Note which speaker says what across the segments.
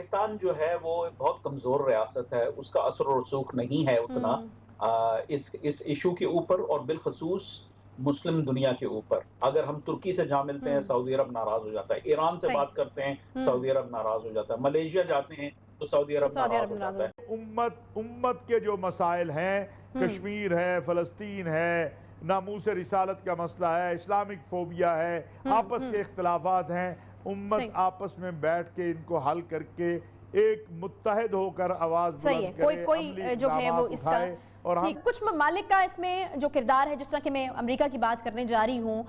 Speaker 1: پاکستان جو ہے وہ بہت کمزور ریاست ہے، اس کا اثر و رسوخ نہیں ہے اتنا اس ایشو کے اوپر، اور بالخصوص مسلم دنیا کے اوپر۔ اگر ہم ترکی سے جا ملتے ہیں سعودی عرب ناراض ہو جاتا ہے، ایران سے
Speaker 2: صحیح
Speaker 1: بات کرتے ہیں سعودی عرب ناراض ہو جاتا ہے، ملیشیا جاتے ہیں تو سعودی
Speaker 2: تو
Speaker 1: عرب
Speaker 2: سعودی
Speaker 1: ناراض
Speaker 2: عرب
Speaker 1: ہو
Speaker 2: ناراض
Speaker 1: جاتا
Speaker 2: ہو
Speaker 1: ہے۔
Speaker 3: امت کے جو مسائل ہیں، کشمیر ہے، فلسطین ہے، ناموس رسالت کا مسئلہ ہے، اسلامک فوبیا ہے، آپس کے اختلافات ہیں، امت
Speaker 2: صحیح
Speaker 3: آپس میں بیٹھ کے ان کو حل کر کے ایک متحد ہو کر آواز
Speaker 2: صحیح ہے،
Speaker 3: بلند کرے،
Speaker 2: کوئی
Speaker 3: عملی
Speaker 2: جو ہے وہ
Speaker 3: اقدامات
Speaker 2: اس کا
Speaker 3: اٹھائے، اور ہم
Speaker 2: ٹھیک کچھ ممالک کا اس میں جو کردار ہے، جس طرح کہ میں امریکہ کی بات کرنے جا رہی ہوں،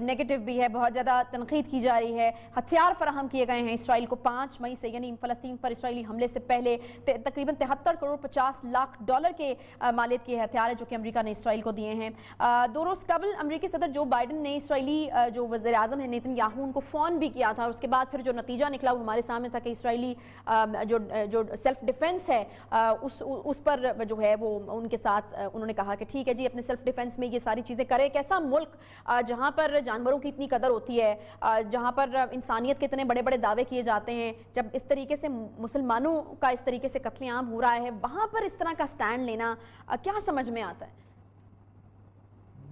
Speaker 2: نیگیٹو بھی ہے، بہت زیادہ تنقید کی جا رہی ہے، ہتھیار فراہم کیے گئے ہیں اسرائیل کو 5 مئی سے، یعنی فلسطین پر اسرائیلی حملے سے پہلے تقریباً 73 کروڑ 50 لاکھ ڈالر کے مالیت کے ہتھیار ہیں جو کہ امریکہ نے اسرائیل کو دیے ہیں۔ 2 روز قبل امریکی صدر جو بائیڈن نے اسرائیلی جو وزیر اعظم ہیں نیتن یاہو ان کو فون بھی کیا تھا، اور اس کے بعد پھر جو نتیجہ نکلا وہ ہمارے سامنے تھا کہ اسرائیلی جو سیلف ڈیفنس ہے اس پر جو ہے وہ ان کے ساتھ انہوں نے کہا کہ ٹھیک ہے جی اپنے سیلف ڈیفنس میں یہ ساری چیزیں کرے۔ ایک ایسا ملک جہاں پر جانوروں کی اتنی قدر ہوتی ہے، جہاں پر انسانیت کے اتنے بڑے بڑے دعوے کیے جاتے ہیں، جب اس طریقے سے مسلمانوں کا اس طریقے سے قتل عام ہو رہا ہے، وہاں پر اس طرح کا سٹینڈ لینا کیا سمجھ میں آتا ہے؟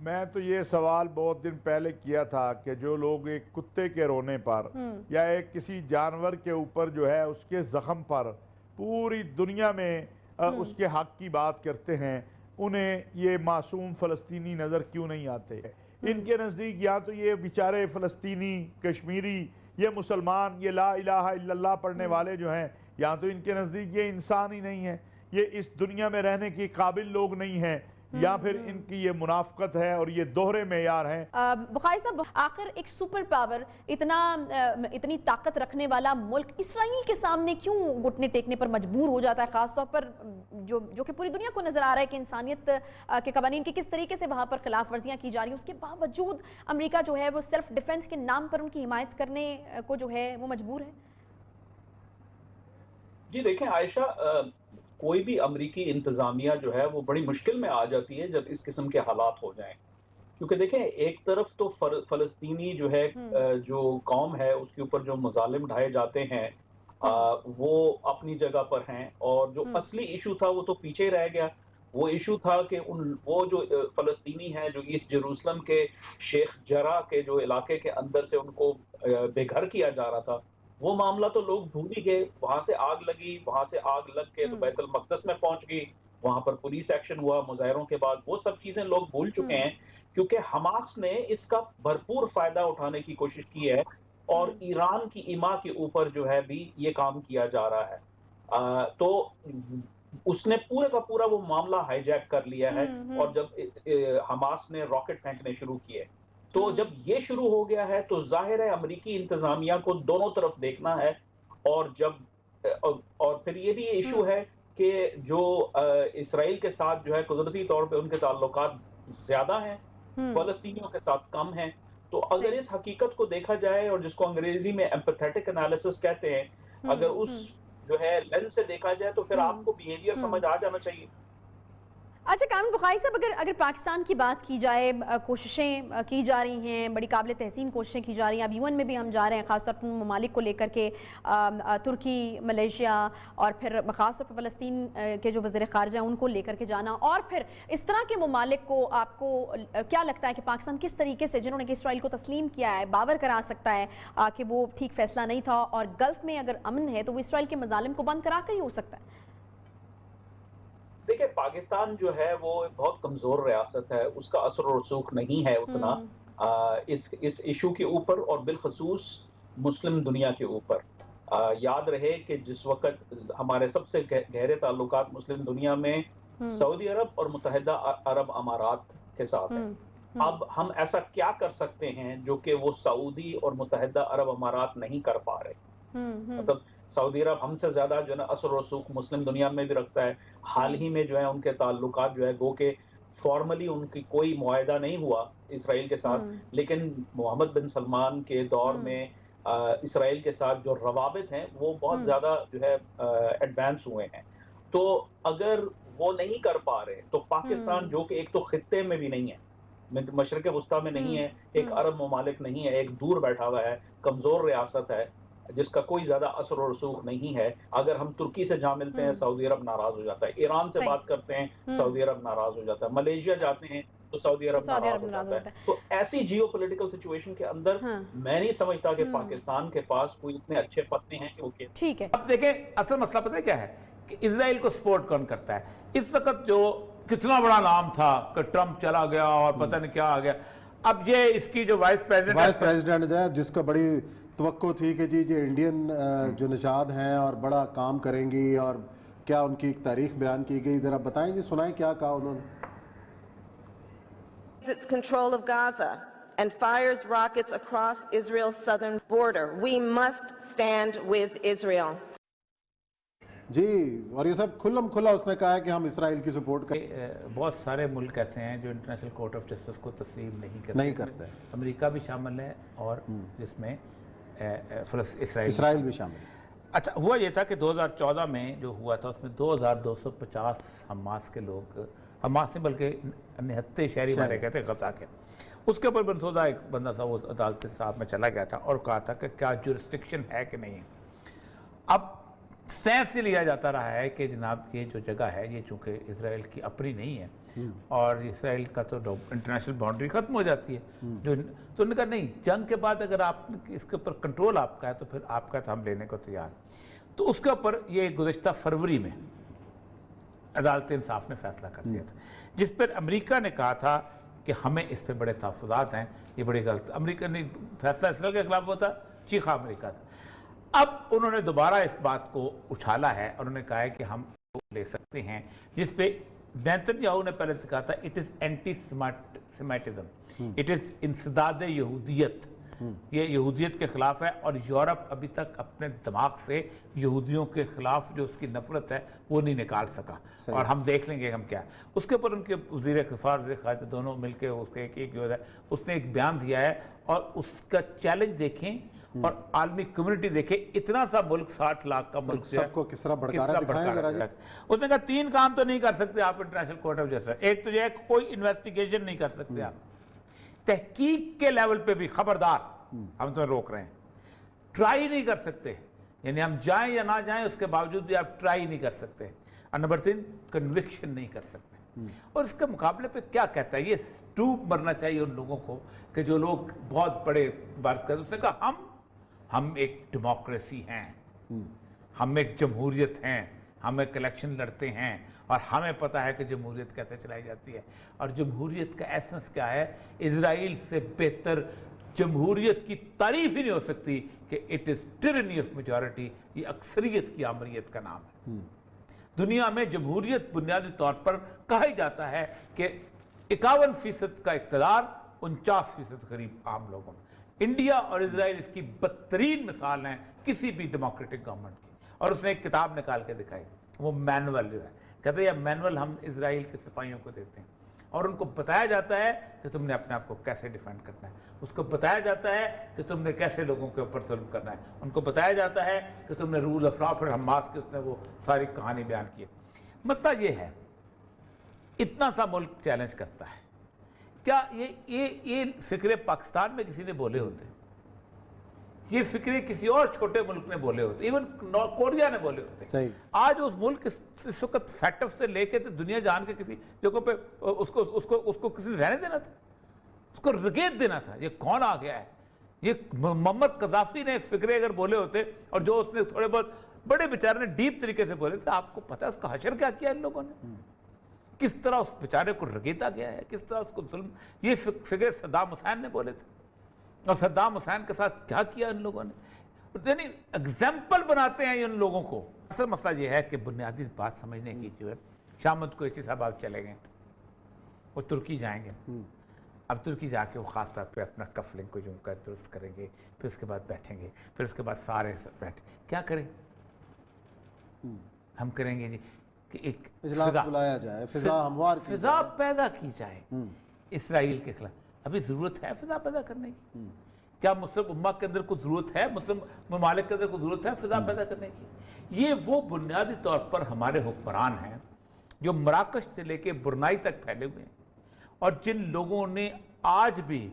Speaker 3: میں تو یہ سوال بہت دن پہلے کیا تھا کہ جو لوگ ایک کتے کے رونے پر یا ایک کسی جانور کے اوپر جو ہے اس کے زخم پر پوری دنیا میں اس کے حق کی بات کرتے ہیں، انہیں یہ معصوم فلسطینی نظر کیوں نہیں آتے؟ ان کے نزدیک یا تو یہ بیچارے فلسطینی، کشمیری، یہ مسلمان، یہ لا الہ الا اللہ پڑھنے والے جو ہیں، یا تو ان کے نزدیک یہ انسان ہی نہیں ہے، یہ اس دنیا میں رہنے کی قابل لوگ نہیں ہیں، یا پھر ان کی یہ منافقت ہے اور یہ دوہرے معیار ہیں۔
Speaker 2: بخاری صاحب، آخر ایک سپر پاور، اتنی طاقت رکھنے والا ملک اسرائیل کے سامنے کیوں گھٹنے ٹیکنے پر مجبور ہو جاتا ہے، خاص طور پر جو کہ پوری دنیا کو نظر آ رہا ہے کہ انسانیت کے قوانین کی کس طریقے سے وہاں پر خلاف ورزیاں کی جا رہی ہیں، اس کے باوجود امریکہ جو ہے وہ سیلف ڈیفنس کے نام پر ان کی حمایت کرنے کو جو ہے وہ مجبور ہے؟
Speaker 1: جی دیکھیں عائشہ، کوئی بھی امریکی انتظامیہ جو ہے وہ بڑی مشکل میں آ جاتی ہے جب اس قسم کے حالات ہو جائیں، کیونکہ دیکھیں ایک طرف تو فلسطینی جو ہے جو قوم ہے اس کے اوپر جو مظالم ڈھائے جاتے ہیں وہ اپنی جگہ پر ہیں، اور جو اصلی ایشو تھا وہ تو پیچھے رہ گیا۔ وہ ایشو تھا کہ وہ جو فلسطینی ہیں جو ایسٹ جیروسلم کے شیخ جرح کے جو علاقے کے اندر سے ان کو بے گھر کیا جا رہا تھا، وہ معاملہ تو لوگ بھول ہی گئے۔ وہاں سے آگ لگی، وہاں سے آگ لگ کے تو بیت المقدس میں پہنچ گئی، وہاں پر پولیس ایکشن ہوا مظاہروں کے بعد، وہ سب چیزیں لوگ بھول چکے ہیں، کیونکہ حماس نے اس کا بھرپور فائدہ اٹھانے کی کوشش کی ہے، اور ایران کی ایما کے اوپر جو ہے بھی یہ کام کیا جا رہا ہے۔ تو اس نے پورے کا پورا وہ معاملہ ہائی جیک کر لیا ہے، اور جب حماس نے راکٹ پھینکنے شروع کیے، تو جب یہ شروع ہو گیا ہے تو ظاہر ہے امریکی انتظامیہ کو دونوں طرف دیکھنا ہے، اور پھر یہ بھی ایشو ہے کہ جو اسرائیل کے ساتھ جو ہے قدرتی طور پہ ان کے تعلقات زیادہ ہیں، فلسطینیوں کے ساتھ کم ہیں۔ تو اگر اس حقیقت کو دیکھا جائے، اور جس کو انگریزی میں ایمپیتھیٹک انالیسس کہتے ہیں، اگر اس جو ہے لینس سے دیکھا جائے تو پھر آپ کو بیہیویئر سمجھ آ جانا چاہیے۔
Speaker 2: اچھا کامل بخاری صاحب، اگر پاکستان کی بات کی جائے، کوششیں کی جا رہی ہیں، بڑی قابل تحسین کوششیں کی جا رہی ہیں، اب UN میں بھی ہم جا رہے ہیں، خاص طور پر ممالک کو لے کر کے، ترکی، ملیشیا، اور پھر خاص طور پر فلسطین کے جو وزیر خارجہ ہیں ان کو لے کر کے جانا، اور پھر اس طرح کے ممالک کو آپ کو کیا لگتا ہے کہ پاکستان کس طریقے سے، جنہوں نے کہ اسرائیل کو تسلیم کیا ہے، باور کرا سکتا ہے کہ وہ ٹھیک فیصلہ نہیں تھا، اور گلف میں اگر امن ہے تو وہ اسرائیل کے مظالم کو بند کرا کے ہی ہو سکتا ہے؟
Speaker 1: دیکھیں پاکستان جو ہے وہ بہت کمزور ریاست ہے، اس کا اثر و رسوخ نہیں ہے اتنا اس ایشو کے اوپر، اور بالخصوص مسلم دنیا کے اوپر۔ یاد رہے کہ جس وقت ہمارے سب سے گہرے تعلقات مسلم دنیا میں سعودی عرب اور متحدہ عرب امارات کے ساتھ ہیں۔ اب ہم ایسا کیا کر سکتے ہیں جو کہ وہ سعودی اور متحدہ عرب امارات نہیں کر پا رہے؟ مطلب سعودی عرب ہم سے زیادہ جو ہے نا اثر و رسوخ مسلم دنیا میں بھی رکھتا ہے، حال ہی میں جو ہے ان کے تعلقات جو ہے گو کہ فارملی ان کی کوئی معاہدہ نہیں ہوا اسرائیل کے ساتھ، لیکن محمد بن سلمان کے دور میں اسرائیل کے ساتھ جو روابط ہیں وہ بہت زیادہ جو ہے ایڈوانس ہوئے ہیں۔ تو اگر وہ نہیں کر پا رہے تو پاکستان جو کہ ایک تو خطے میں بھی نہیں ہے، مشرق وسطیٰ میں نہیں ہے، ایک عرب ممالک نہیں ہے، ایک دور بیٹھا ہوا ہے، کمزور ریاست ہے، جس کا کوئی زیادہ اثر و رسوخ نہیں ہے. اگر ہم ترکی سے جا ملتے ہیں سعودی عرب ناراض ہو جاتا ہے, ایران سے بات کرتے ہیں سعودی عرب ناراض ہو جاتا ہے, ملیشیا جاتے ہیں تو سعودی عرب ناراض ہو جاتا ہے. تو ایسی جیو پولیٹیکل سچویشن کے اندر میں نہیں سمجھتا کہ پاکستان کے پاس کوئی اتنے اچھے پتے ہیں کہ وہ
Speaker 2: ٹھیک ہے.
Speaker 4: اب دیکھیں اصل مسئلہ پتہ ہے کیا ہے کہ اسرائیل کو سپورٹ کون کرتا ہے اس وقت. جو کتنا بڑا نام تھا کہ ٹرمپ چلا گیا اور پتہ نہیں کیا آ گیا, اب یہ اس کی جو وائس
Speaker 5: پریزیڈنٹ ہے جس کو بڑی توقع تھی کہ جی انڈین جو نشاد ہیں اور بڑا کام کریں گی اور کیا ان کی ایک تاریخ بیان کی گئی, ذرا بتائیں جی, سنائیں کیا کہا انہوں نے.
Speaker 6: Its control of Gaza and fires rockets across Israel's southern border. We must stand with Israel.
Speaker 5: جی, اور یہ سب کھلم کھلا اس نے کہا ہے کہ ہم اسرائیل کی سپورٹ کریں.
Speaker 4: بہت سارے ملک ایسے ہیں جو انٹرنیشنل کورٹ آف جسٹس کو تسلیم نہیں کرتے. امریکہ بھی شامل ہے اور جس میں اسرائیل بھی شامل ہے. اچھا, ہوا یہ تھا کہ 2014 میں جو ہوا تھا اس میں 2250 حماس کے لوگ, حماس سے بلکہ 69 شہری مارے گئے تھے غزہ کے. اس کے اوپر بنسودہ ایک بندہ تھا, وہ عدالت صاحب میں چلا گیا تھا اور کہا تھا کہ کیا جورسڈکشن ہے کہ نہیں. اب سٹینس سے لیا جاتا رہا ہے کہ جناب یہ جو جگہ ہے یہ چونکہ اسرائیل کی اپنی نہیں ہے اور اسرائیل کا تو انٹرنیشنل باؤنڈری ختم ہو جاتی ہے. تو انہوں نے کہا نہیں, جنگ کے بعد اگر آپ اس کے اوپر کنٹرول آپ کا ہے تو پھر آپ کا تو ہم لینے کو تیار. تو اس کے اوپر یہ گزشتہ فروری میں عدالت انصاف نے فیصلہ کر دیا تھا, جس پر امریکہ نے کہا تھا کہ ہمیں اس پہ بڑے تحفظات ہیں, یہ بڑی غلط. امریکہ نے فیصلہ اسرائیل کے خلاف ہوتا, چیخا امریکہ تھا. اب انہوں نے دوبارہ اس بات کو اچھالا ہے اور انہوں نے کہا ہے کہ ہم لے سکتے ہیں, جس پہ نیتن یاہو نے پہلے کہا تھا it is antisemitism, it is انسداد یہودیت, یہ یہودیت کے خلاف ہے. اور یورپ ابھی تک اپنے دماغ سے یہودیوں کے خلاف جو اس کی نفرت ہے وہ نہیں نکال سکا, اور ہم دیکھ لیں گے ہم کیا. اس کے اوپر ان کے وزیر دفاع وزیر خارجہ دونوں مل کے اس کے ایک جو ہے اس نے ایک بیان دیا ہے, اور اس کا چیلنج دیکھیں اور عالمی کمیونٹی دیکھے. اتنا سا ملک 60 لاکھ کا ملک
Speaker 5: سب کو کس طرح بھڑکارا دکھائیں ذرا.
Speaker 4: اس نے کہا 3 کام تو نہیں کر سکتے آپ انٹرنیشنل کورٹ آف جسٹس. ایک تو یہ ہے کوئی انویسٹیگیشن نہیں کر سکتے آپ, تحقیق کے لیول پہ بھی خبردار ہم تمہیں روک رہے ہیں. ٹرائی نہیں کر سکتے, یعنی ہم جائیں یا نہ جائیں اس کے باوجود بھی آپ ٹرائی نہیں کر سکتے. اور نمبر 3 کنوکشن نہیں کر سکتے. اور اس کے مقابلے پہ کیا کہتا ہے, یہ ڈوب مرنا چاہیے ان لوگوں کو کہ جو لوگ بہت بڑے بات کرتے. اس نے کہا ہم ایک ڈیموکریسی ہیں, ہم ایک جمہوریت ہیں, ہم ایک الیکشن لڑتے ہیں اور ہمیں پتہ ہے کہ جمہوریت کیسے چلائی جاتی ہے. اور جمہوریت کا ایسنس کیا ہے, اسرائیل سے بہتر جمہوریت کی تعریف ہی نہیں ہو سکتی کہ اٹ از ٹرنی آف میجورٹی, یہ اکثریت کی آمریت کا نام ہے. دنیا میں جمہوریت بنیادی طور پر کہا ہی جاتا ہے کہ 51% کا اقتدار 49% قریب عام لوگوں میں. انڈیا اور اسرائیل اس کی بدترین مثال ہیں کسی بھی ڈیموکریٹک گورنمنٹ کی. اور اس نے ایک کتاب نکال کے دکھائی, وہ مینول جو ہے, کہتے ہیں یہ مینول ہم اسرائیل کے سپاہیوں کو دیتے ہیں اور ان کو بتایا جاتا ہے کہ تم نے اپنے آپ کو کیسے ڈیفینڈ کرنا ہے. اس کو بتایا جاتا ہے کہ تم نے کیسے لوگوں کے اوپر ظلم کرنا ہے. ان کو بتایا جاتا ہے کہ تم نے رول آف لا, پھر حماس کے اس نے وہ ساری کہانی بیان کی. مسئلہ یہ ہے, اتنا سا ملک چیلنج کرتا ہے, کیا یہ فکرے پاکستان میں کسی نے بولے ہوتے, یہ فکرے کسی اور چھوٹے ملک نے بولے ہوتے, ایون کوریا نے بولے ہوتے. آج اس ملک اس وقت فیٹف سے لے کے دنیا جان کے کسی جگہ پہ اس کو کسی نے رہنے دینا تھا, اس کو رگیت دینا تھا. یہ کون آ گیا ہے, یہ محمد قذافی نے فکرے اگر بولے ہوتے اور جو اس نے تھوڑے بہت بڑے بیچارے نے ڈیپ طریقے سے بولے تھے, آپ کو پتہ ہے اس کا حشر کیا کیا ان لوگوں نے, کس طرح اس بیچارے کو رگیتا گیا ہے, کس طرح اس کو ظلم. یہ فکر صدام حسین نے بولے تھے اور صدام حسین کے ساتھ کیا کیا ان لوگوں نے, یعنی ایگزامپل بناتے ہیں ان لوگوں کو. اصل مسئلہ یہ ہے کہ بنیادی بات سمجھنے کی جو ہے, شامت کو اسی صاحب آپ چلے گئے, وہ ترکی جائیں گے. اب ترکی جا کے وہ خاص طور پہ اپنا کفلنگ کو یوں کر درست کریں گے, پھر اس کے بعد بیٹھیں گے, پھر اس کے بعد سارے بیٹھیں. کیا کریں ہم, کریں گے جی کہ ایک
Speaker 5: اجلاس بلایا جائے, فضا ہموار کی
Speaker 4: فضا پیدا کی جائے اسرائیل کے خلاف. ابھی ضرورت ہے فضا پیدا کرنے کی, کیا مسلم امہ کے اندر کوئی ضرورت ہے, مسلم ممالک کے اندر کوئی ضرورت ہے فضا پیدا کرنے کی؟ یہ وہ بنیادی طور پر ہمارے حکمران ہیں جو مراکش سے لے کے برنائی تک پھیلے ہوئے ہیں, اور جن لوگوں نے آج بھی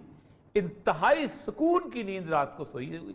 Speaker 4: انتہائی سکون کی نیند رات کو سوئی ہوئی,